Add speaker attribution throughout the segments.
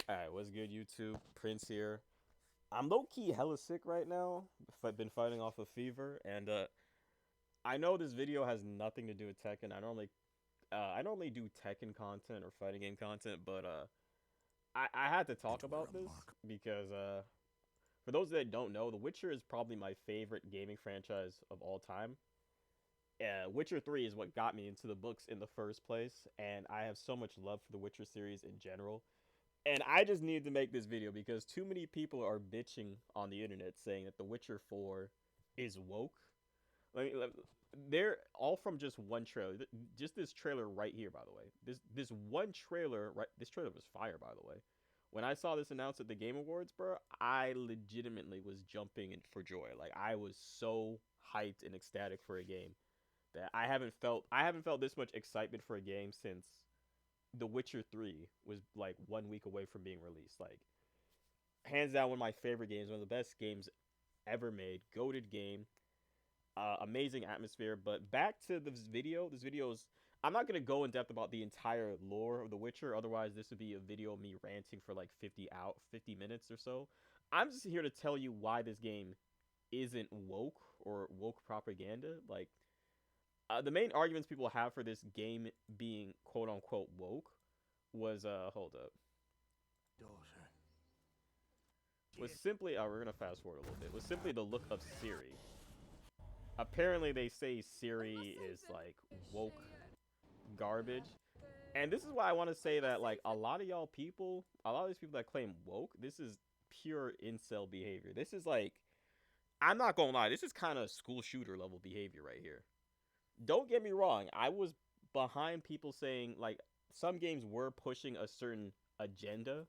Speaker 1: Alright, what's good, YouTube? Prince here. I'm low-key hella sick right now. I've been fighting off a fever, and I know this video has nothing to do with Tekken. I normally do Tekken content or fighting game content, but I had to talk about this because for those that don't know, The Witcher is probably my favorite gaming franchise of all time. Witcher 3 is what got me into the books in the first place, and I have so much love for the Witcher series in general. And I just need to make this video because too many people are bitching on the internet saying that The Witcher 4 is woke. They're all from just one trailer. Just this trailer right here, by the way. This one trailer, right? This trailer was fire, by the way. When I saw this announced at the Game Awards, bro, I legitimately was jumping in for joy. Like I was so hyped and ecstatic for a game that I haven't felt this much excitement for a game since the Witcher 3 was like 1 week away from being released. Like, hands down, one of my favorite games, one of the best games ever made. Goated game, amazing atmosphere. But back to this video. This video is. I'm not gonna go in depth about the entire lore of The Witcher. Otherwise, this would be a video of me ranting for like 50 minutes or so. I'm just here to tell you why this game isn't woke or woke propaganda. Like, the main arguments people have for this game being quote unquote woke was hold up
Speaker 2: Daughter.
Speaker 1: was simply we're gonna fast forward a little bit was simply the look of Ciri. Apparently they say Ciri is like woke garbage, and this is why I want to say that like a lot of these people that claim woke, this is pure incel behavior. This is like, I'm not gonna lie, this is kind of school shooter level behavior right here. Don't get me wrong, I was behind people saying like some games were pushing a certain agenda.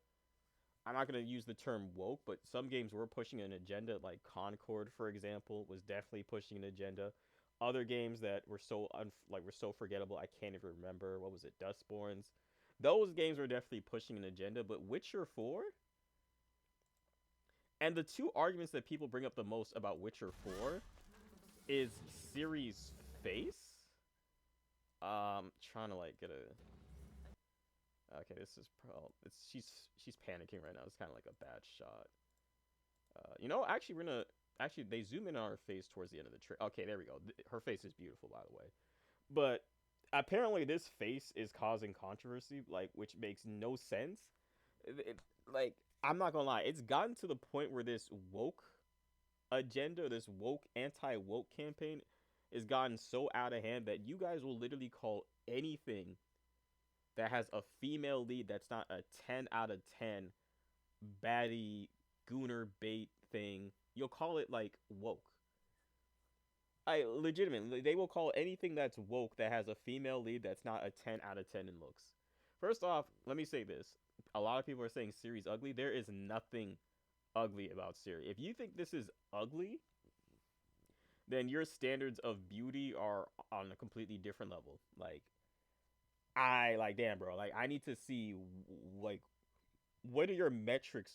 Speaker 1: I'm not going to use the term woke, but some games were pushing an agenda, like Concord, for example, was definitely pushing an agenda. Other games that were were so forgettable, I can't even remember. What was it? Dustborns. Those games were definitely pushing an agenda, but Witcher 4, and the two arguments that people bring up the most about Witcher 4 is Ciri's face. Trying to like get a. Okay, this is pro. It's she's panicking right now. It's kind of like a bad shot. Actually, we're gonna actually they zoom in on her face towards the end of the trailer. Okay, there we go. Her face is beautiful, by the way. But apparently, this face is causing controversy, like which makes no sense. Like, I'm not gonna lie, it's gotten to the point where this woke agenda, this woke anti-woke campaign, is gotten so out of hand that you guys will literally call anything that has a female lead that's not a 10 out of 10 baddie gooner bait thing, you'll call it like woke. I legitimately, they will call anything that's woke that has a female lead that's not a 10 out of 10 in looks. First off, let me say this. A lot of people are saying Ciri's ugly. There is nothing ugly about Ciri. If you think this is ugly, then your standards of beauty are on a completely different level. Like, I like, damn, bro. Like, I need to see like what are your metrics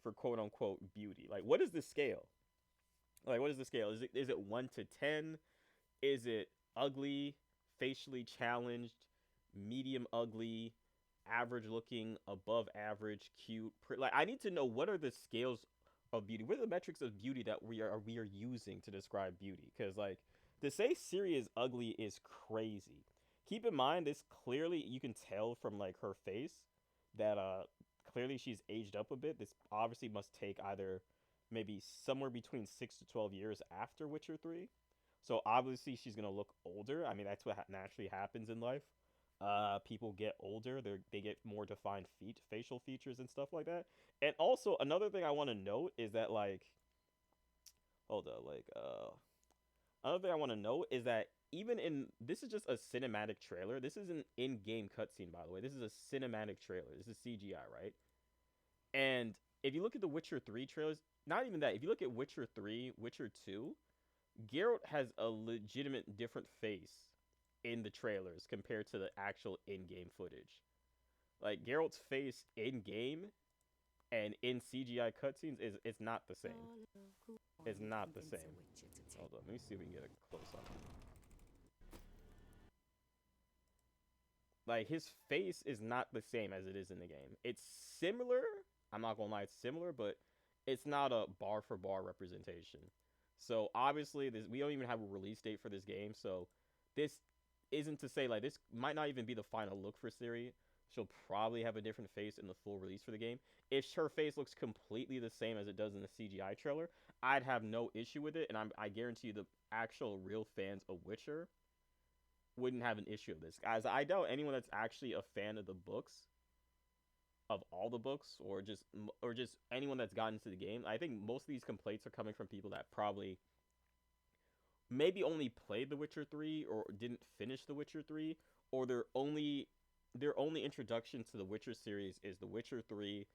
Speaker 1: for quote unquote beauty? Like, what is the scale? Like, what is the scale? Is it 1 to 10? Is it ugly, facially challenged, medium ugly, average looking, above average, cute? Like, I need to know what are the scales of beauty. What are the metrics of beauty that we are using to describe beauty? Because like, to say Siri is ugly is crazy. Keep in mind, this clearly you can tell from like her face that clearly she's aged up a bit. This obviously must take either maybe somewhere between 6 to 12 years after Witcher 3. So obviously she's gonna look older. I mean, that's what naturally happens in life. People get older. They get more defined facial features and stuff like that. And also another thing I want to note is that like, hold up, like another thing I want to note is that even in this is just a cinematic trailer. This is an in-game cutscene, by the way. This is a cinematic trailer. This is CGI, right? And if you look at the Witcher 3 trailers, not even that. If you look at Witcher 3, Witcher 2, Geralt has a legitimate different face in the trailers compared to the actual in-game footage. Like, Geralt's face in game and in CGI cutscenes is it's not the same. It's not the same. Hold on, let me see if we can get a close up. Like, his face is not the same as it is in the game. It's similar, I'm not gonna lie, it's similar, but it's not a bar for bar representation. So obviously, this we don't even have a release date for this game. So this isn't to say like this might not even be the final look for Ciri. She'll probably have a different face in the full release for the game. If her face looks completely the same as it does in the CGI trailer, I'd have no issue with it, and I guarantee you the actual real fans of Witcher wouldn't have an issue with this. Guys, I doubt anyone that's actually a fan of the books, of all the books, or just anyone that's gotten into the game. I think most of these complaints are coming from people that probably maybe only played The Witcher 3 or didn't finish The Witcher 3, or their only introduction to the Witcher series is The Witcher 3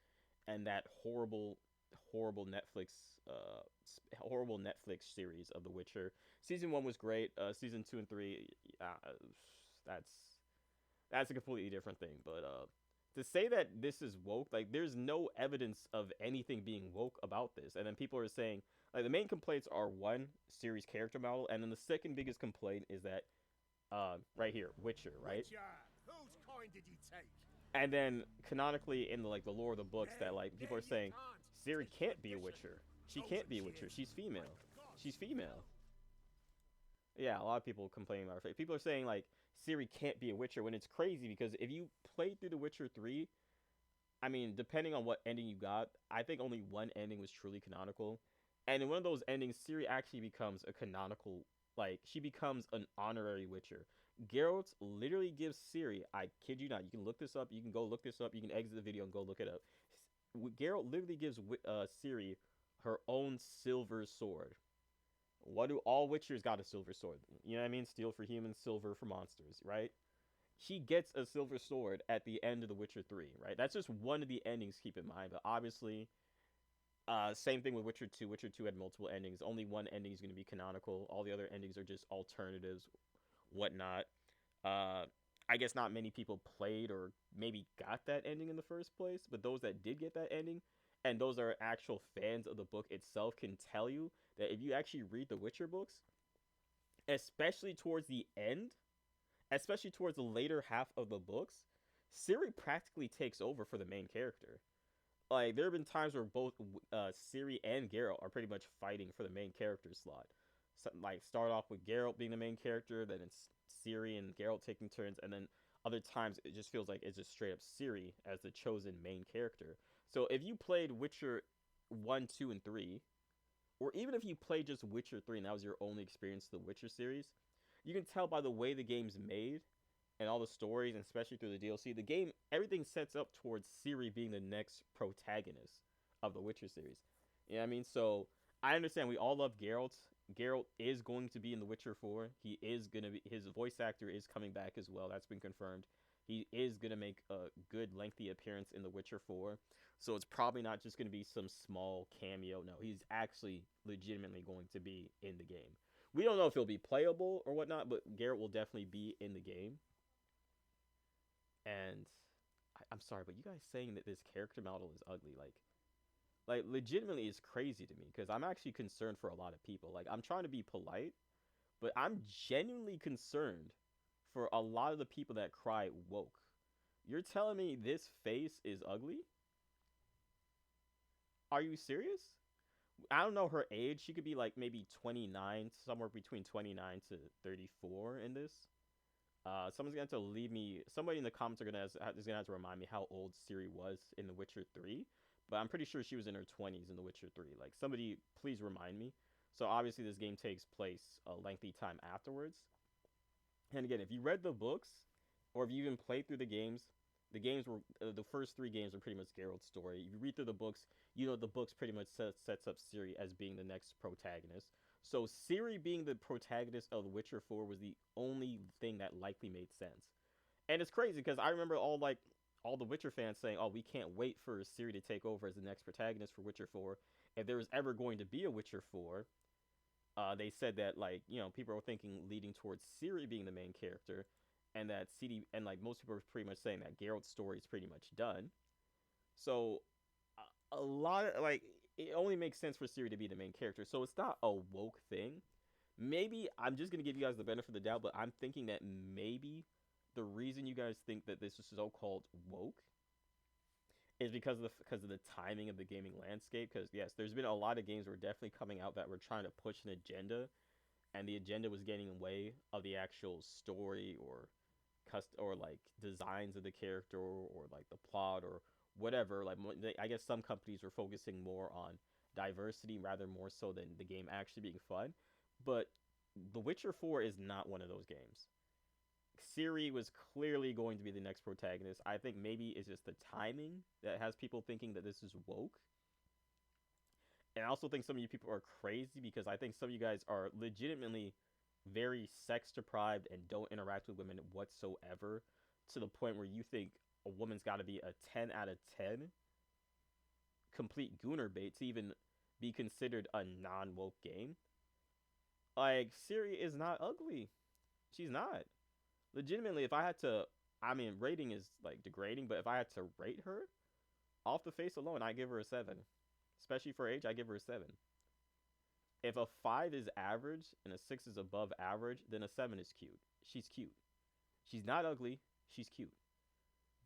Speaker 1: and that horrible Netflix horrible Netflix series of The Witcher. Season 1 was great. Season 2 and 3 that's that's a completely different thing, but to say that this is woke, like there's no evidence of anything being woke about this. And then people are saying like the main complaints are one, series character model, and then the second biggest complaint is that right here, Witcher, right?
Speaker 2: Witcher, whose coin did he take?
Speaker 1: And then canonically in the lore of the books that like people are saying Ciri can't be a Witcher. She can't be a Witcher. She's female. She's female. Yeah, a lot of people complaining about her face. People are saying like Ciri can't be a Witcher when it's crazy because if you played through The Witcher 3, I mean, depending on what ending you got, I think only one ending was truly canonical. And in one of those endings, Ciri actually becomes a canonical, like, she becomes an honorary Witcher. Geralt literally gives Ciri, I kid you not, you can look this up, you can go look this up, you can exit the video and go look it up. Geralt literally gives Ciri her own silver sword. What do all Witchers got? A silver sword? You know what I mean? Steel for humans, silver for monsters, right? She gets a silver sword at the end of The Witcher 3, right? That's just one of the endings, keep in mind. But obviously, same thing with Witcher 2. Witcher 2 had multiple endings. Only one ending is going to be canonical. All the other endings are just alternatives, whatnot. I guess not many people played or maybe got that ending in the first place. But those that did get that ending, and those are actual fans of the book itself, can tell you that if you actually read the Witcher books, especially towards the end, especially towards the later half of the books, Ciri practically takes over for the main character. Like, there have been times where both Ciri and Geralt are pretty much fighting for the main character slot. So, like, start off with Geralt being the main character, then it's Ciri and Geralt taking turns, and then other times it just feels like it's just straight up Ciri as the chosen main character. So if you played Witcher 1, 2, and 3, or even if you played just Witcher 3 and that was your only experience to the Witcher series, you can tell by the way the game's made and all the stories, and especially through the DLC, the game, everything sets up towards Ciri being the next protagonist of the Witcher series. You know what I mean? So I understand we all love Geralt. Geralt is going to be in The Witcher 4. He is going to be, his voice actor is coming back as well. That's been confirmed. He is going to make a good lengthy appearance in The Witcher 4. So it's probably not just going to be some small cameo. No, he's actually legitimately going to be in the game. We don't know if he'll be playable or whatnot, but Geralt will definitely be in the game. And I'm sorry, but you guys saying that this character model is ugly, like legitimately is crazy to me because I'm actually concerned for a lot of people. Like, I'm trying to be polite, but I'm genuinely concerned for a lot of the people that cry woke. You're telling me this face is ugly? Are you serious? I don't know her age. She could be like maybe 29, somewhere between 29 to 34 in this. Someone's gonna have to leave me. Somebody in the comments is gonna have to remind me how old Ciri was in The Witcher 3. But I'm pretty sure she was in her 20s in The Witcher 3. Like, somebody please remind me. So obviously this game takes place a lengthy time afterwards. And again, if you read the books, or if you even played through the games were the first 3 games are pretty much Geralt's story. If you read through the books, you know the books pretty much sets up Ciri as being the next protagonist. So Ciri being the protagonist of The Witcher 4 was the only thing that likely made sense. And it's crazy because I remember all the Witcher fans saying, "Oh, we can't wait for Ciri to take over as the next protagonist for Witcher 4." If there was ever going to be a Witcher 4, they said that, like, you know, people were thinking leading towards Ciri being the main character, and that like most people were pretty much saying that Geralt's story is pretty much done. So a lot of, like, it only makes sense for Ciri to be the main character. So it's not a woke thing. Maybe I'm just gonna give you guys the benefit of the doubt, but I'm thinking that maybe the reason you guys think that this is so-called woke is because of the timing of the gaming landscape. Because yes, there's been a lot of games that were definitely coming out that were trying to push an agenda, and the agenda was getting in the way of the actual story or or like designs of the character or like the plot or whatever. Like I guess some companies were focusing more on diversity rather more so than the game actually being fun. But The Witcher 4 is not one of those games. Ciri was clearly going to be the next protagonist. I think maybe it's just the timing that has people thinking that this is woke. And I also think some of you people are crazy because I think some of you guys are legitimately very sex deprived and don't interact with women whatsoever to the point where you think a woman's got to be a 10 out of 10 complete gooner bait to even be considered a non-woke game. Like, Ciri is not ugly. She's not. Legitimately, if I had to, I mean, rating is like degrading, but if I had to rate her off the face alone, I give her a 7. Especially for age, I give her a 7. If a 5 is average and a 6 is above average, then a 7 is cute. She's cute. She's not ugly. She's cute.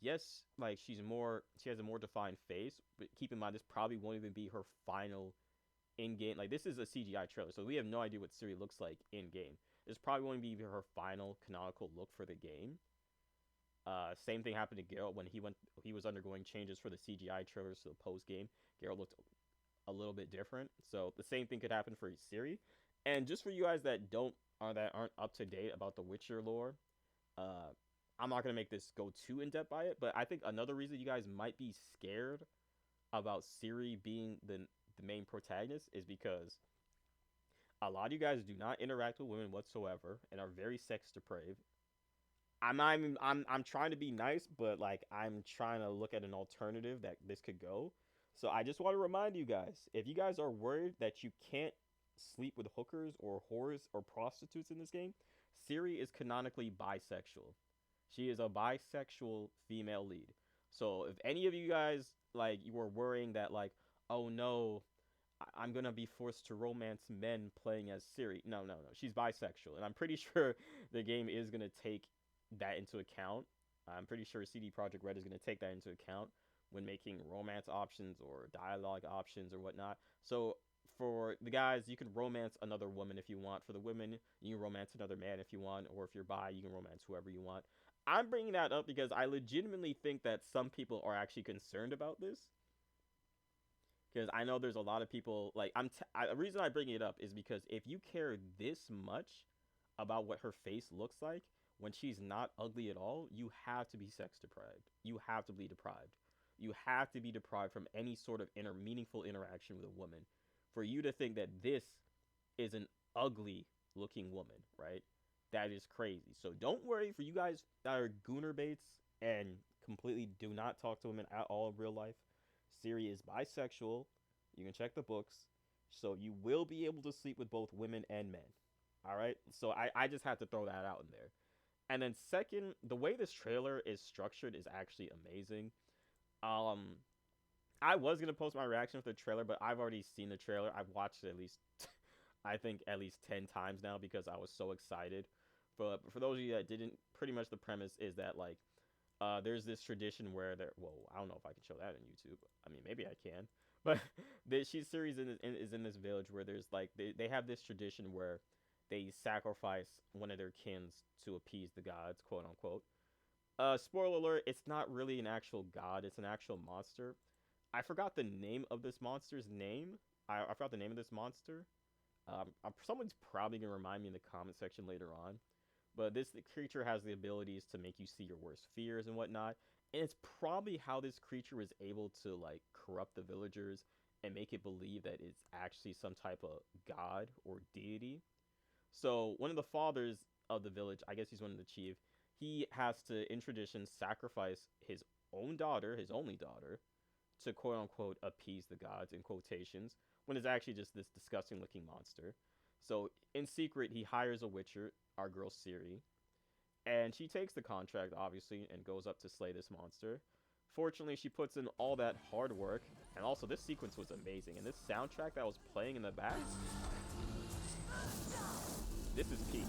Speaker 1: Yes, like she has a more defined face, but keep in mind this probably won't even be her final in-game. Like, this is a CGI trailer, so we have no idea what Ciri looks like in-game. This probably won't be her final canonical look for the game. Same thing happened to Geralt when he was undergoing changes for the CGI trailers to the post game. Geralt looked a little bit different, so the same thing could happen for Ciri. And just for you guys that aren't up to date about the Witcher lore, I'm not gonna make this go too in depth by it, but I think another reason you guys might be scared about Ciri being the main protagonist is because a lot of you guys do not interact with women whatsoever and are very sex depraved. I'm trying to be nice, but like I'm trying to look at an alternative that this could go. So I just want to remind you guys, if you guys are worried that you can't sleep with hookers or whores or prostitutes in this game, Ciri is canonically bisexual. She is a bisexual female lead. So if any of you guys like you were worrying that like, oh no, I'm gonna be forced to romance men playing as Ciri. No. She's bisexual, and I'm pretty sure the game is gonna take that into account. I'm pretty sure CD Projekt Red is gonna take that into account when making romance options or dialogue options or whatnot. So for the guys, you can romance another woman if you want. For the women, you can romance another man if you want, or if you're bi, you can romance whoever you want. I'm bringing that up because I legitimately think that some people are actually concerned about this. Because I know there's a lot of people, like, the reason I bring it up is because if you care this much about what her face looks like when she's not ugly at all, you have to be sex deprived. You have to be deprived. You have to be deprived from any sort of meaningful interaction with a woman for you to think that this is an ugly looking woman, right? That is crazy. So don't worry for you guys that are gooner baits and completely do not talk to women at all in real life. Ciri is bisexual. You can check the books. So you will be able to sleep with both women and men. All right? So I just had to throw that out in there. And then second, the way this trailer is structured is actually amazing. I was going to post my reaction with the trailer, but I've already seen the trailer. I've watched it at least, I think, at least 10 times now because I was so excited. But for those of you that didn't, pretty much the premise is that, like, there's this tradition where I don't know if I can show that on YouTube. I mean, maybe I can. But she's series is in this village where there's, like, they have this tradition where they sacrifice one of their kins to appease the gods, quote unquote. Spoiler alert, it's not really an actual god, it's an actual monster. I forgot the name of this monster's name. I forgot the name of this monster. Someone's probably going to remind me in the comment section later on. But the creature has the abilities to make you see your worst fears and whatnot. And it's probably how this creature was able to, like, corrupt the villagers and make it believe that it's actually some type of god or deity. So one of the fathers of the village, I guess he's one of the chief, he has to, in tradition, sacrifice his own daughter, his only daughter, to quote-unquote appease the gods, in quotations, when it's actually just this disgusting-looking monster. So in secret, he hires a witcher, our girl Ciri, and she takes the contract, obviously, and goes up to slay this monster. Fortunately, she puts in all that hard work, and also this sequence was amazing, and this soundtrack that was playing in the back, this is peak.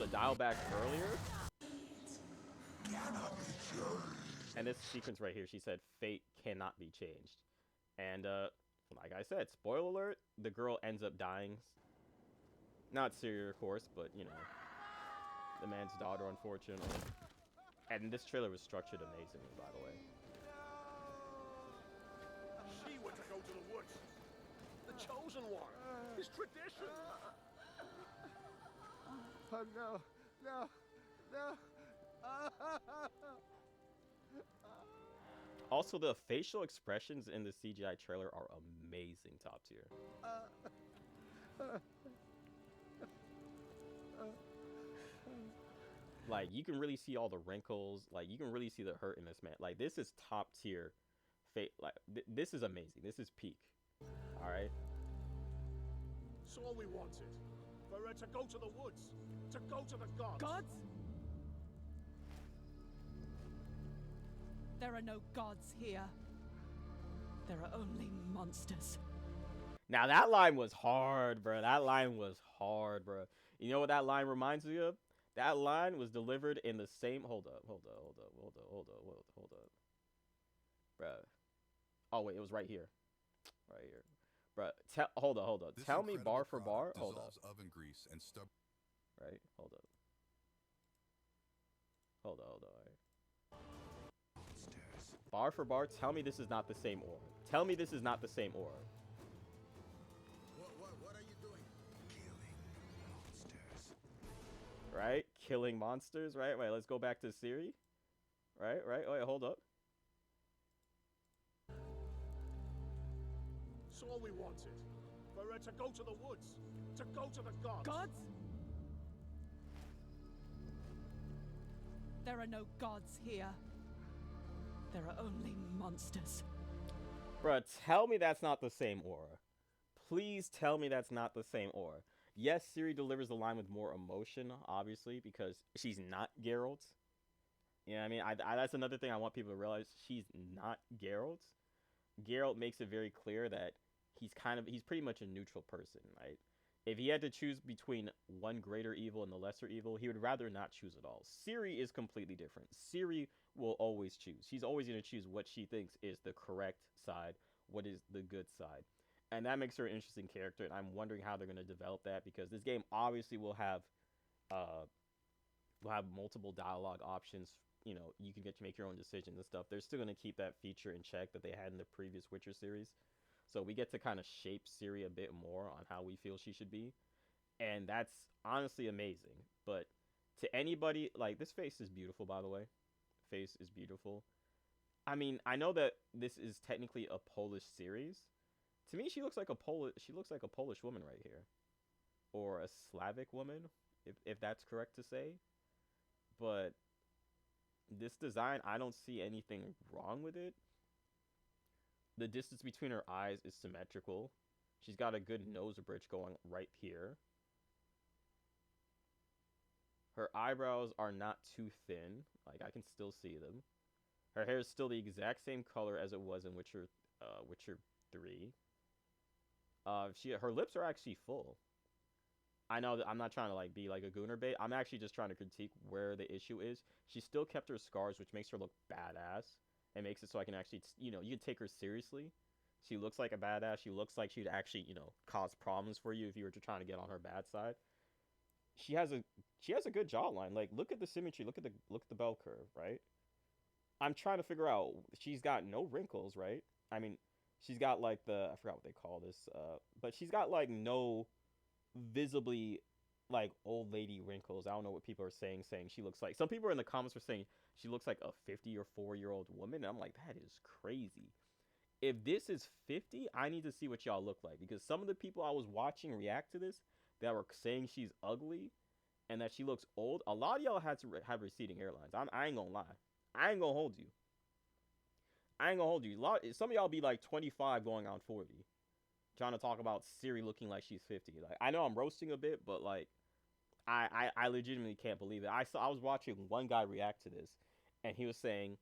Speaker 1: to dial back earlier. And this sequence right here, she said, "Fate cannot be changed." And like I said, spoiler alert: the girl ends up dying. Not Ciri, of course, but you know, the man's daughter, unfortunately. And this trailer was structured amazingly, by the way.
Speaker 2: She went to go to the woods. The chosen one. His tradition.
Speaker 3: Oh no, no, no.
Speaker 1: Also, the facial expressions in the CGI trailer are amazing, top tier. Like, you can really see all the wrinkles. Like, you can really see the hurt in this man. Like, this is top tier. Like, this is amazing. This is peak. All right.
Speaker 2: It's all we wanted. For her to go to the woods. To go to the gods.
Speaker 4: Gods? There are no gods here. There are only monsters.
Speaker 1: Now, that line was hard, bro. That line was hard, bro. You know what that line reminds me of? That line was delivered in the same... Hold up. Bruh. Oh, wait, it was right here. Right here. Bruh, hold up. Tell me bar for bar. Hold up.
Speaker 5: Oven grease and stub.
Speaker 1: Right? Hold up. All right. Bar for bar, tell me this is not the same aura. Tell me this is not the same aura.
Speaker 5: What are you doing? Killing monsters.
Speaker 1: Right? Killing monsters, right? Wait, let's go back to CIRI. Right? Wait, hold up.
Speaker 2: It's all we wanted. For her to go to the woods. To go to the gods.
Speaker 4: Gods? There are no gods here. There are only monsters.
Speaker 1: Bruh, tell me that's not the same aura. Please tell me that's not the same aura. Yes, CIRI delivers the line with more emotion, obviously, because she's not Geralt. You know what I mean? That's another thing I want people to realize. She's not Geralt. Geralt makes it very clear that he's pretty much a neutral person, right? If he had to choose between one greater evil and the lesser evil, he would rather not choose at all. CIRI is completely different. CIRI will always choose. She's always going to choose what she thinks is the correct side, what is the good side. And that makes her an interesting character, and I'm wondering how they're going to develop that, because this game obviously will have multiple dialogue options. You know, you can make your own decisions and stuff. They're still going to keep that feature in check that they had in the previous Witcher series. So we get to kind of shape CIRI a bit more on how we feel she should be. And that's honestly amazing. But to anybody, like, this face is beautiful, by the way. Face is beautiful. I mean, I know that this is technically a Polish series. To me, she looks like a Polish woman right here. Or a Slavic woman, if that's correct to say. But this design, I don't see anything wrong with it. The distance between her eyes is symmetrical. She's got a good nose bridge going right here. Her eyebrows are not too thin. Like, I can still see them. Her hair is still the exact same color as it was in Witcher 3. Her lips are actually full. I know that I'm not trying to like be like a gooner bait. I'm actually just trying to critique where the issue is. She still kept her scars, which makes her look badass. It makes it so I can actually, you can take her seriously. She looks like a badass. She looks like she'd actually, cause problems for you if you were trying to get on her bad side. She has a good jawline. Like, look at the symmetry. Look at the bell curve, right? I'm trying to figure out. She's got no wrinkles, right? I mean, she's got like I forgot what they call this. But she's got like no visibly like old lady wrinkles. I don't know what people are saying she looks like. Some people in the comments were saying she looks like a 50 or 4-year-old woman. And I'm like, that is crazy. If this is 50, I need to see what y'all look like, because some of the people I was watching react to this that were saying she's ugly and that she looks old, a lot of y'all had to have receding hairlines. I ain't gonna lie. I ain't gonna hold you. Some of y'all be like 25 going on 40. Trying to talk about CIRI looking like she's 50. Like, I know I'm roasting a bit, but like I legitimately can't believe it. I was watching one guy react to this, and he was saying,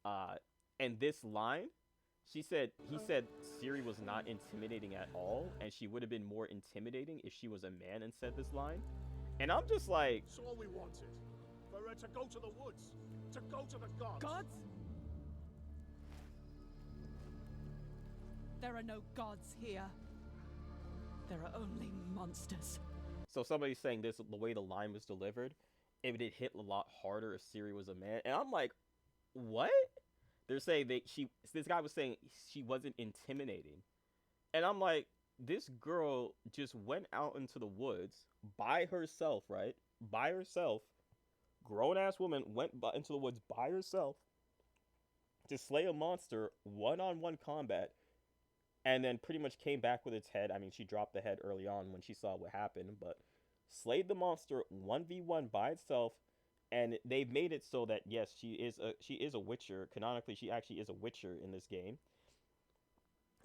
Speaker 1: and this line, he said CIRI was not intimidating at all, and she would have been more intimidating if she was a man and said this line. And I'm just like,
Speaker 2: It's all we wanted. For her to go to the woods. To go to the gods.
Speaker 4: Gods? There are no gods here. There are only monsters.
Speaker 1: so somebody's saying this, the way the line was delivered, it would hit a lot harder if Ciri was a man. And I'm like, what? They're saying this guy was saying she wasn't intimidating. And I'm like, this girl just went out into the woods by herself, right? By herself. Grown ass woman went into the woods by herself to slay a monster, one-on-one combat, and then pretty much came back with its head. I mean, she dropped the head early on when she saw what happened, but slayed the monster 1v1 by itself. And they've made it so that yes, she is a witcher. Canonically, she actually is a witcher in this game.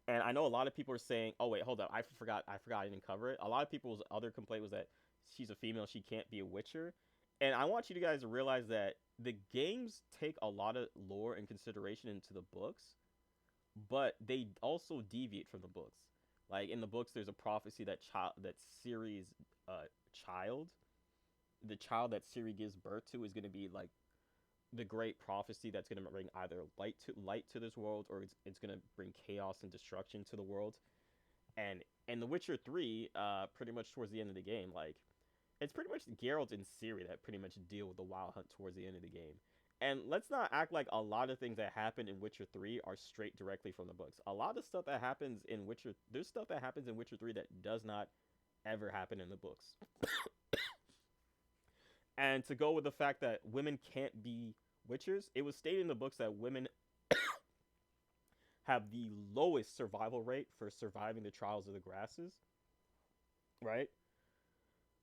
Speaker 1: And I know a lot of people are saying, "Oh wait, hold up, I forgot I didn't cover it." A lot of people's other complaint was that she's a female, she can't be a witcher. And I want you guys to realize that the games take a lot of lore and consideration into the books, but they also deviate from the books. Like in the books, there's a prophecy that Ciri's child, the child that Ciri gives birth to, is going to be like the great prophecy that's going to bring either light to this world, or it's going to bring chaos and destruction to the world. And in The Witcher 3, pretty much towards the end of the game, like it's pretty much Geralt and Ciri that pretty much deal with the Wild Hunt towards the end of the game. And let's not act like a lot of things that happen in Witcher 3 are straight directly from the books. A lot of stuff that happens in there's stuff that happens in Witcher 3 that does not ever happen in the books. And to go with the fact that women can't be witchers, it was stated in the books that women have the lowest survival rate for surviving the trials of the grasses, right?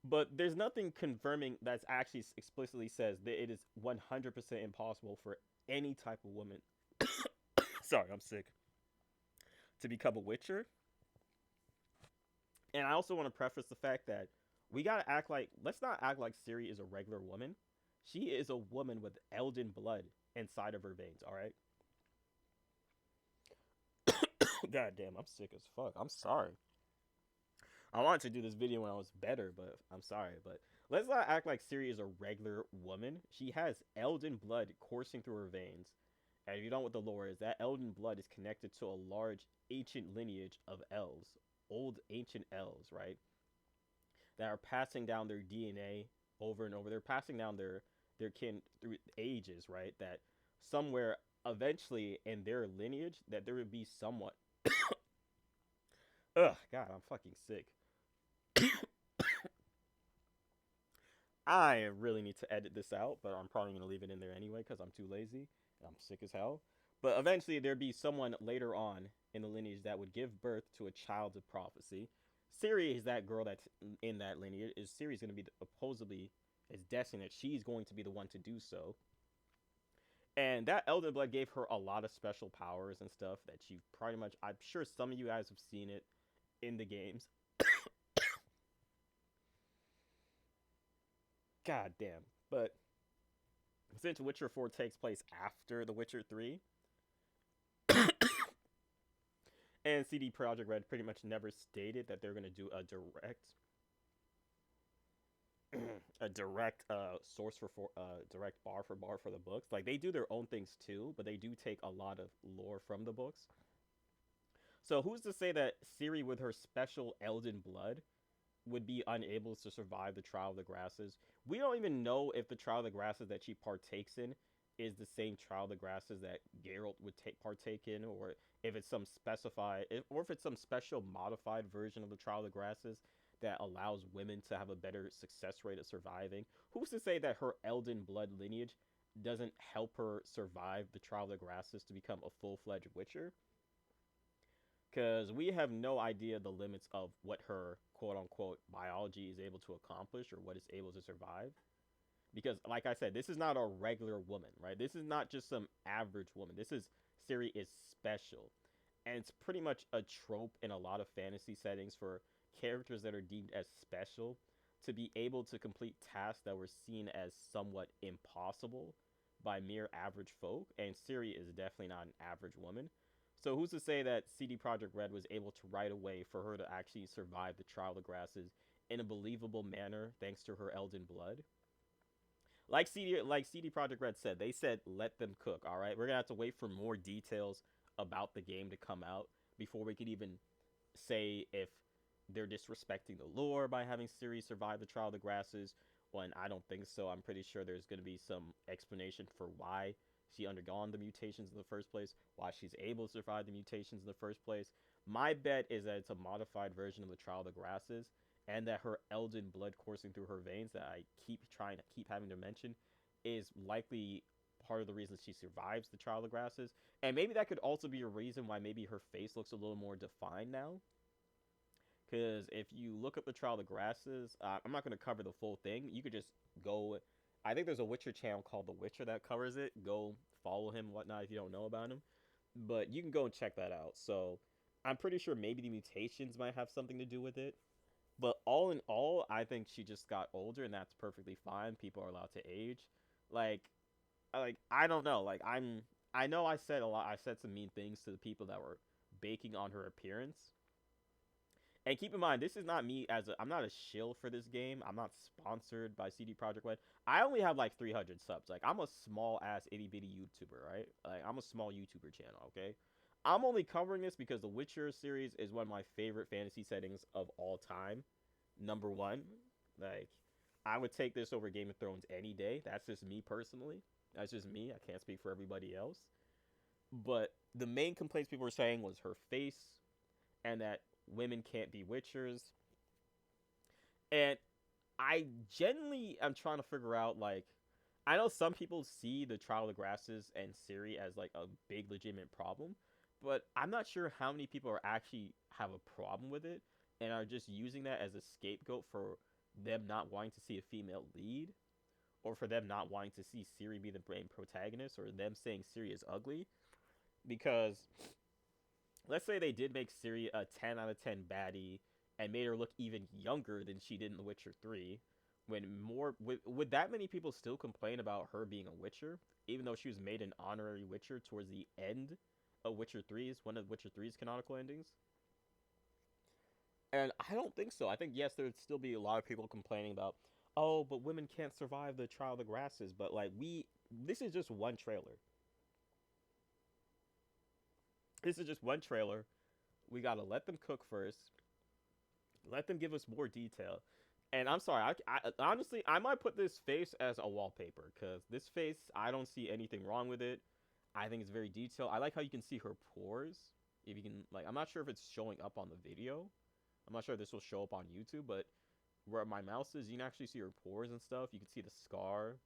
Speaker 1: But there's nothing confirming that actually explicitly says that it is 100% impossible for any type of woman, sorry, I'm sick, to become a witcher. And I also want to preface the fact that let's not act like Ciri is a regular woman. She is a woman with elden blood inside of her veins, alright? God damn, I'm sick as fuck. I'm sorry. I wanted to do this video when I was better, but I'm sorry. But let's not act like Ciri is a regular woman. She has elden blood coursing through her veins. And if you don't know what the lore is, that elden blood is connected to a large ancient lineage of elves. Old ancient elves, right? That are passing down their DNA over and over. They're passing down their kin through ages, right? That somewhere eventually in their lineage that there would be somewhat ugh, God, I'm fucking sick. I really need to edit this out, but I'm probably going to leave it in there anyway because I'm too lazy. I'm sick as hell. But eventually there'd be someone later on in the lineage that would give birth to a child of prophecy. Ciri is that girl that's in that lineage. Ciri's going to be supposedly is destined that she's going to be the one to do so. And that Elden Blood gave her a lot of special powers and stuff that she pretty much, I'm sure some of you guys have seen it in the games. God damn. But since Witcher 4 takes place after The Witcher 3, and CD Projekt Red pretty much never stated that they're going to do a direct source for direct bar for the books. Like they do their own things too, but they do take a lot of lore from the books. So who's to say that Ciri with her special Elden blood would be unable to survive the Trial of the Grasses? We don't even know if the Trial of the Grasses that she partakes in is the same Trial of the Grasses that Geralt would partake in, or if it's some if it's some special modified version of the Trial of the Grasses that allows women to have a better success rate of surviving. Who's to say that her Elden blood lineage doesn't help her survive the Trial of the Grasses to become a full-fledged Witcher? Because we have no idea the limits of what her quote-unquote biology is able to accomplish or what it's able to survive. Because, like I said, this is not a regular woman, right? This is not just some average woman. Ciri is special. And it's pretty much a trope in a lot of fantasy settings for characters that are deemed as special to be able to complete tasks that were seen as somewhat impossible by mere average folk. And Ciri is definitely not an average woman. So who's to say that CD Projekt Red was able to write a way for her to actually survive the Trial of the Grasses in a believable manner thanks to her Elden blood. Like CD Projekt Red said, they said let them cook. All right, we're gonna have to wait for more details about the game to come out before we could even say if they're disrespecting the lore by having Ciri survive the Trial of the Grasses. When I don't think so. I'm pretty sure there's going to be some explanation for why she undergone the mutations in the first place, why she's able to survive the mutations in the first place. My bet is that it's a modified version of the Trial of the Grasses, and that her Elden blood coursing through her veins that I keep having to mention is likely part of the reason she survives the Trial of the Grasses. And maybe that could also be a reason why maybe her face looks a little more defined now. Because if you look up the Trial of the Grasses, I'm not going to cover the full thing. You could just go. I think there's a Witcher channel called The Witcher that covers it. Go follow him, whatnot, if you don't know about him. But you can go and check that out. So I'm pretty sure maybe the mutations might have something to do with it. But all in all, I think she just got older, and that's perfectly fine. People are allowed to age. Like I don't know. I know I said a lot. I said some mean things to the people that were baking on her appearance. And keep in mind, this is not me I'm not a shill for this game. I'm not sponsored by CD Projekt Red. I only have like 300 subs. Like, I'm a small ass itty bitty YouTuber, right? Like, I'm a small YouTuber channel, okay? I'm only covering this because the Witcher series is one of my favorite fantasy settings of all time. Number one. Like, I would take this over Game of Thrones any day. That's just me personally. That's just me. I can't speak for everybody else. But the main complaints people were saying was her face and that women can't be witchers. And I genuinely am trying to figure out, like, I know some people see the Trial of the Grasses and Ciri as like a big legitimate problem, but I'm not sure how many people are actually have a problem with it and are just using that as a scapegoat for them not wanting to see a female lead, or for them not wanting to see Ciri be the main protagonist, or them saying Ciri is ugly. Because let's say they did make Ciri a 10 out of 10 baddie and made her look even younger than she did in The Witcher 3, would that many people still complain about her being a Witcher, even though she was made an honorary Witcher towards the end of Witcher 3's, one of Witcher 3's canonical endings? And I don't think so. I think, yes, there'd still be a lot of people complaining about, oh, but women can't survive the Trial of the Grasses, but like, this is just one trailer. This is just one trailer. We gotta let them cook first. Let them give us more detail. And I'm sorry, I honestly, I might put this face as a wallpaper, because this face, I don't see anything wrong with it. I think it's very detailed. I like how you can see her pores. If you can, like, I'm not sure if it's showing up on the video. I'm not sure if this will show up on YouTube, but where my mouse is, you can actually see her pores and stuff. You can see the scar.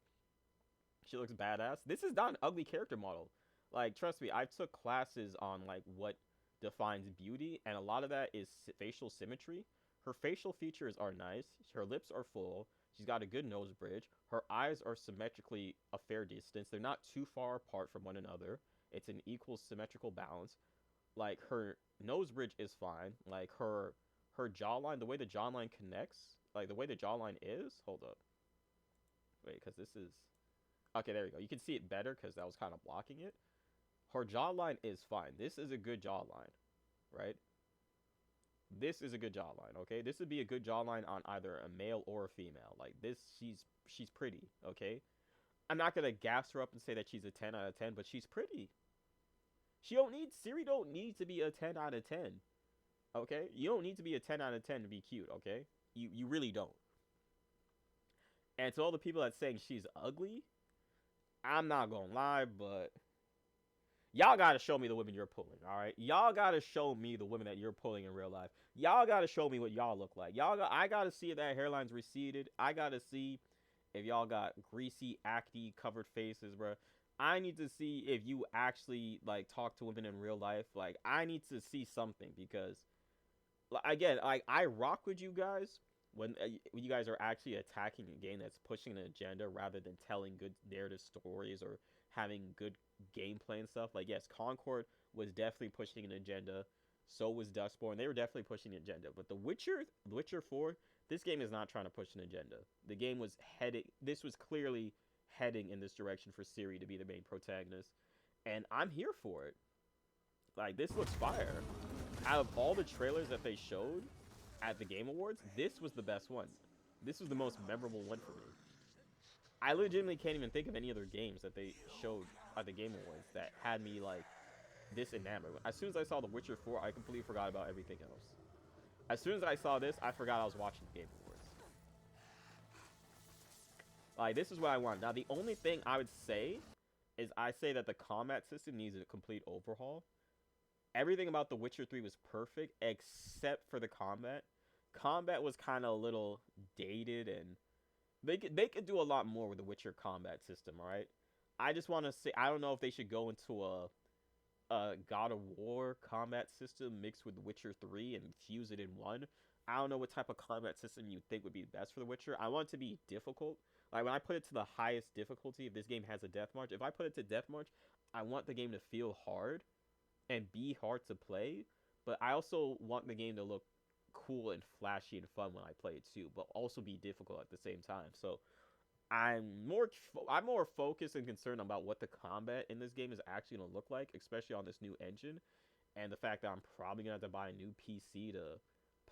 Speaker 1: She looks badass. This is not an ugly character model. Like, trust me, I took classes on, like, what defines beauty, and a lot of that is facial symmetry. Her facial features are nice. Her lips are full. She's got a good nose bridge. Her eyes are symmetrically a fair distance. They're not too far apart from one another. It's an equal symmetrical balance. Like, her nose bridge is fine. Like, her jawline, the way the jawline connects, like, the way the jawline is. Hold up. Wait, because this is... Okay, there we go. You can see it better because that was kind of blocking it. Her jawline is fine. This is a good jawline, right? This is a good jawline, okay? This would be a good jawline on either a male or a female. Like, this, she's pretty, okay? I'm not going to gas her up and say that she's a 10 out of 10, but she's pretty. Ciri don't need to be a 10 out of 10, okay? You don't need to be a 10 out of 10 to be cute, okay? You really don't. And to all the people that's saying she's ugly, I'm not going to lie, but... y'all gotta show me the women you're pulling, alright? Y'all gotta show me the women that you're pulling in real life. Y'all gotta show me what y'all look like. I gotta see if that hairline's receded. I gotta see if y'all got greasy, acne-covered faces, bro. I need to see if you actually, like, talk to women in real life. Like, I need to see something, because, again, like, I rock with you guys when you guys are actually attacking a game that's pushing an agenda rather than telling good narrative stories or having good gameplay and stuff. Like, yes, Concord was definitely pushing an agenda. So was Dustborn. They were definitely pushing an agenda. But The Witcher 4, this game is not trying to push an agenda. The game was this was clearly heading in this direction for Ciri to be the main protagonist. And I'm here for it. Like, this looks fire. Out of all the trailers that they showed, at the Game Awards, this was the best one. This was the most memorable one for me. I legitimately can't even think of any other games that they showed at the Game Awards that had me like this enamored. As soon as I saw The Witcher 4, I completely forgot about everything else. As soon as I saw this, I forgot I was watching the Game Awards. Like, this is what I want. Now, the only thing I would say is I say that the combat system needs a complete overhaul. Everything about The Witcher 3 was perfect, except for the combat. Combat was kind of a little dated, and they could do a lot more with the Witcher combat system, right? I just want to say, I don't know if they should go into a God of War combat system mixed with Witcher 3 and fuse it in one. I don't know what type of combat system you think would be best for The Witcher. I want it to be difficult. Like, when I put it to the highest difficulty, if this game has a death march, if I put it to death march, I want the game to feel hard and be hard to play, but I also want the game to look cool and flashy and fun when I play it too, but also be difficult at the same time. So I'm more focused and concerned about what the combat in this game is actually going to look like, especially on this new engine, and the fact that I'm probably going to have to buy a new PC to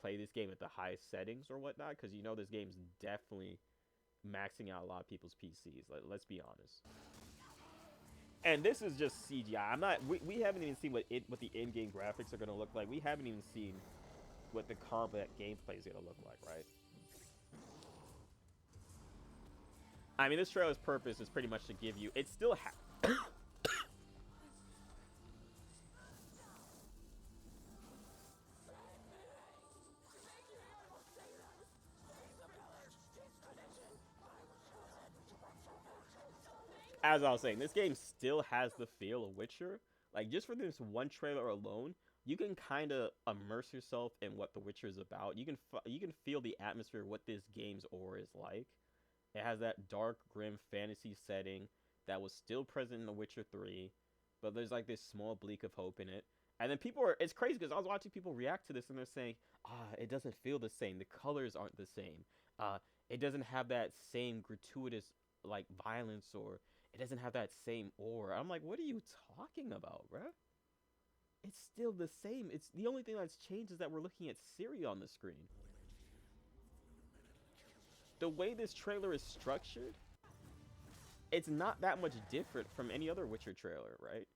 Speaker 1: play this game at the highest settings or whatnot, because you know this game's definitely maxing out a lot of people's PCs. Let's be honest. And this is just CGI. We haven't even seen what the in-game graphics are going to look like. We haven't even seen what the combat gameplay is going to look like, right? I mean, this trailer's purpose is pretty much to give you... It still As I was saying, this game still has the feel of Witcher. Like, just for this one trailer alone, you can kind of immerse yourself in what The Witcher is about. You can feel the atmosphere of what this game's aura is like. It has that dark, grim fantasy setting that was still present in The Witcher 3, but there's like this small bleak of hope in it. And then it's crazy because I was watching people react to this and they're saying, it doesn't feel the same. The colors aren't the same. It doesn't have that same gratuitous, like, violence, or it doesn't have that same aura. I'm like, what are you talking about, bruh? It's still the same. It's the only thing that's changed is that we're looking at CIRI on the screen. The way this trailer is structured, it's not that much different from any other Witcher trailer, right?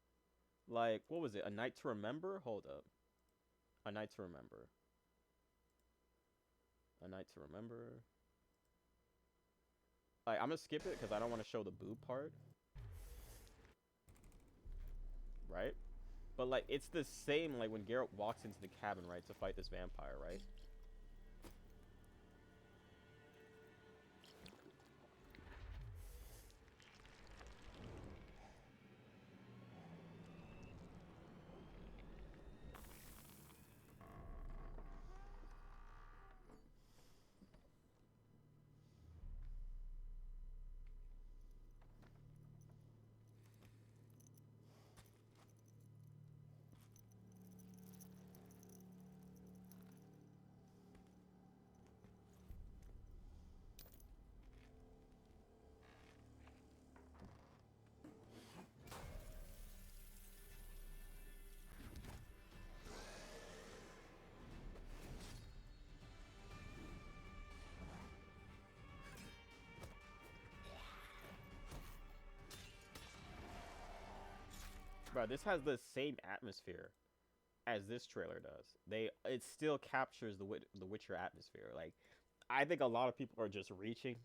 Speaker 1: Like, what was it? A Night to Remember? Hold up. A Night to Remember. A Night to Remember. Like, I'm gonna skip it because I don't want to show the boob part. Right? But, like, it's the same, like, when Geralt walks into the cabin, right, to fight this vampire, right? Bro, this has the same atmosphere as this trailer does. It still captures the Witcher atmosphere. Like, I think a lot of people are just reaching.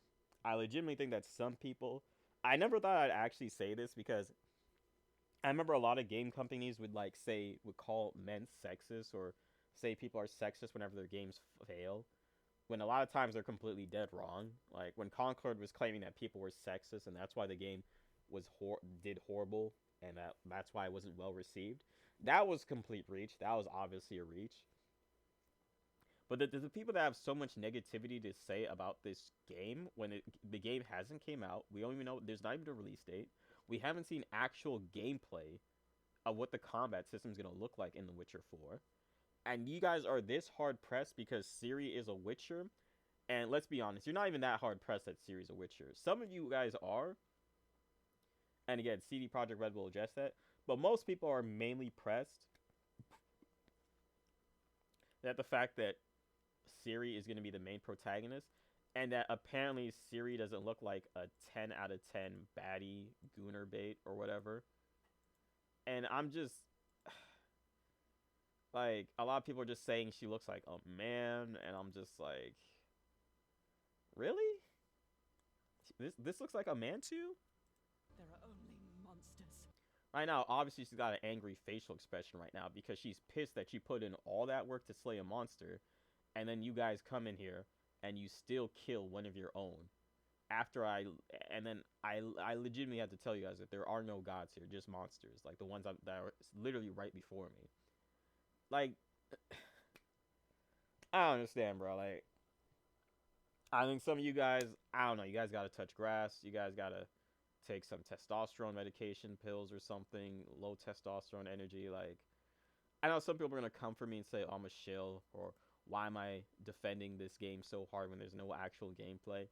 Speaker 1: I legitimately think that some people... I never thought I'd actually say this because I remember a lot of game companies would call men sexist, or say people are sexist whenever their games fail, when a lot of times they're completely dead wrong. Like, when Concord was claiming that people were sexist and that's why the game did horrible, and that's why it wasn't well received. That was complete reach. That was obviously a reach. But the people that have so much negativity to say about this game when the game hasn't came out, we don't even know, there's not even a release date. We haven't seen actual gameplay of what the combat system is going to look like in The Witcher 4. And you guys are this hard pressed because CIRI is a Witcher. And let's be honest, you're not even that hard pressed that CIRI is a Witcher. Some of you guys are. And again, CD Projekt Red will address that. But most people are mainly pressed that the fact that Ciri is going to be the main protagonist, and that apparently Ciri doesn't look like a 10 out of 10 baddie gooner bait or whatever. And I'm just like, a lot of people are just saying she looks like a man, and I'm just like, really? This looks like a man too?
Speaker 4: There are only monsters.
Speaker 1: Right now, obviously she's got an angry facial expression right now because she's pissed that she put in all that work to slay a monster, and then you guys come in here and you still kill one of your own. And then I legitimately have to tell you guys that there are no gods here, just monsters, like the ones that are literally right before me. Like, I don't understand, bro. Like, I think some of you guys, I don't know, you guys gotta touch grass, you guys gotta take some testosterone medication pills or something, low testosterone energy. Like, I know some people are gonna come for me and say, oh, I'm a shill, or why am I defending this game so hard when there's no actual gameplay?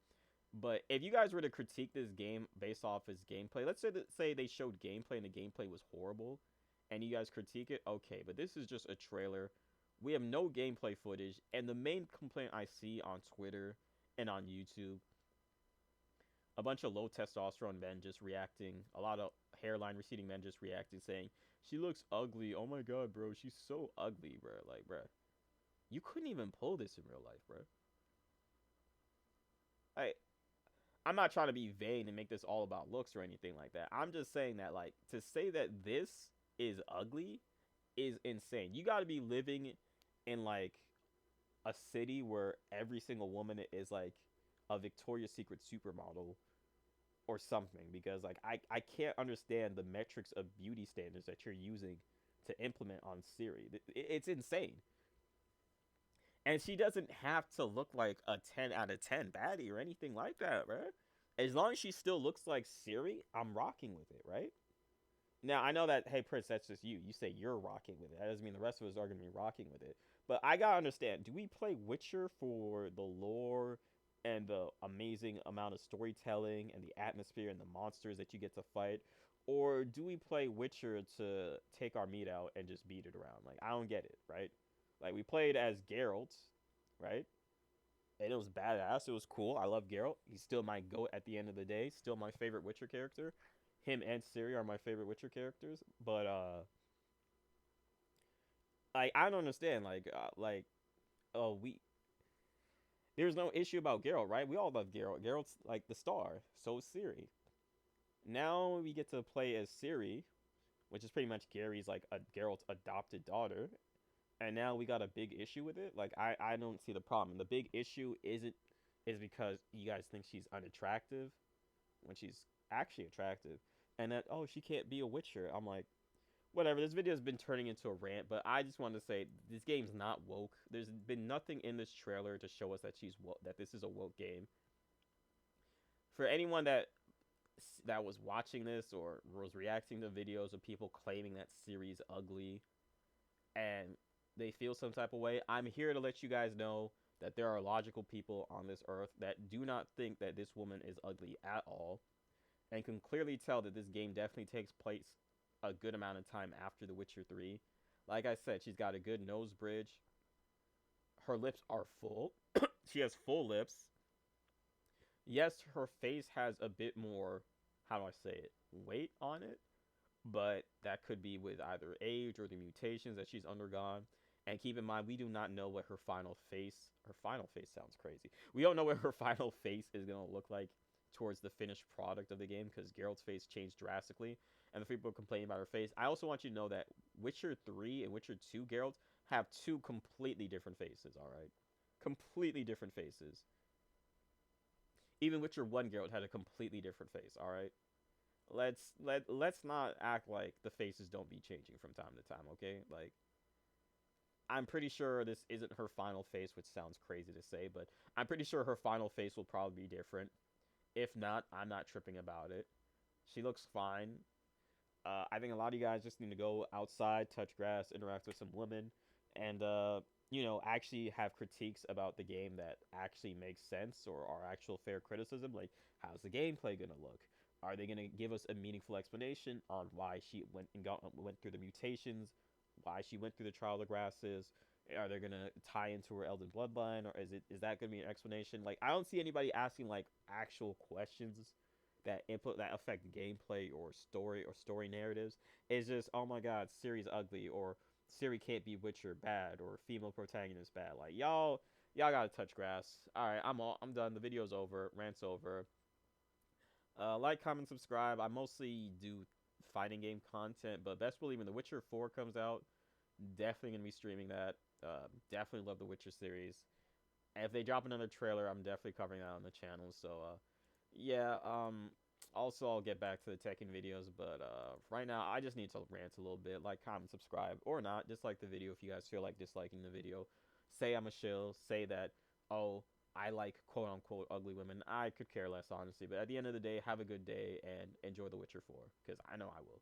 Speaker 1: But if you guys were to critique this game based off its gameplay, let's say they showed gameplay and the gameplay was horrible, and you guys critique it, okay, but this is just a trailer. We have no gameplay footage, and the main complaint I see on Twitter and on YouTube, a bunch of low testosterone men just reacting, a lot of hairline receding men just reacting, saying, she looks ugly, oh my god, bro, she's so ugly, bro. Like, bro, you couldn't even pull this in real life, bro. I'm not trying to be vain and make this all about looks or anything like that. I'm just saying that, like, to say that this is ugly is insane. You got to be living in, like, a city where every single woman is, like, a Victoria's Secret supermodel or something, because, like, I can't understand the metrics of beauty standards that you're using to implement on Ciri. It's insane. And she doesn't have to look like a 10 out of 10 baddie or anything like that, right? As long as she still looks like Ciri, I'm rocking with it, right? Now, I know that, hey, Prince, that's just you. You say you're rocking with it. That doesn't mean the rest of us are going to be rocking with it. But I got to understand, do we play Witcher for the lore and the amazing amount of storytelling and the atmosphere and the monsters that you get to fight? Or do we play Witcher to take our meat out and just beat it around? Like, I don't get it, right? Like, we played as Geralt, right? And it was badass. It was cool. I love Geralt. He's still my GOAT at the end of the day. Still my favorite Witcher character. Him and Ciri are my favorite Witcher characters. But, I don't understand. There's no issue about Geralt, right? We all love Geralt. Geralt's, like, the star. So is Ciri. Now we get to play as Ciri, which is pretty much Geralt's adopted daughter. And now we got a big issue with it. Like, I don't see the problem. The big issue is because you guys think she's unattractive when she's actually attractive, and that, oh, she can't be a Witcher. I'm like, whatever. This video has been turning into a rant, but I just wanted to say this game's not woke. There's been nothing in this trailer to show us that that this is a woke game. For anyone that was watching this or was reacting to videos of people claiming that Ciri's ugly and they feel some type of way, I'm here to let you guys know that there are logical people on this earth that do not think that this woman is ugly at all, and can clearly tell that this game definitely takes place a good amount of time after The Witcher 3. Like I said, she's got a good nose bridge. Her lips are full. She has full lips. Yes, her face has a bit more, how do I say it, weight on it, but that could be with either age or the mutations that she's undergone. And keep in mind, we do not know what her final face sounds crazy. We don't know what her final face is going to look like towards the finished product of the game, because Geralt's face changed drastically, and the people complaining about her face. I also want you to know that Witcher 3 and Witcher 2 Geralt have two completely different faces, alright? Completely different faces. Even Witcher 1 Geralt had a completely different face, alright? Let's not act like the faces don't be changing from time to time, okay? Like, I'm pretty sure this isn't her final face, which sounds crazy to say, but I'm pretty sure her final face will probably be different. If not, I'm not tripping about it. She looks fine. I think a lot of you guys just need to go outside, touch grass, interact with some women, and, actually have critiques about the game that actually makes sense or are actual fair criticism. Like, how's the gameplay going to look? Are they going to give us a meaningful explanation on why she went through the mutations, why she went through the trial of the grasses, Are they gonna tie into her Elden Bloodline, or is that gonna be an explanation? Like, I don't see anybody asking like actual questions that affect gameplay or story narratives. It's just, oh my god, Ciri's ugly, or Ciri can't be Witcher bad, or female protagonist bad. Like, y'all gotta touch grass. All right, I'm done. The video's over. Rant's over. Like, comment, subscribe. I mostly do fighting game content, but best believe when The Witcher 4 comes out, definitely gonna be streaming that. Definitely love the Witcher series. If they drop another trailer, I'm definitely covering that on the channel. So, yeah. Also, I'll get back to the Tekken videos, but right now I just need to rant a little bit. Like, comment, subscribe, or not. Dislike the video if you guys feel like disliking the video. Say I'm a shill. Say that, oh, I like quote unquote ugly women. I could care less, honestly. But at the end of the day, have a good day and enjoy The Witcher 4, because I know I will.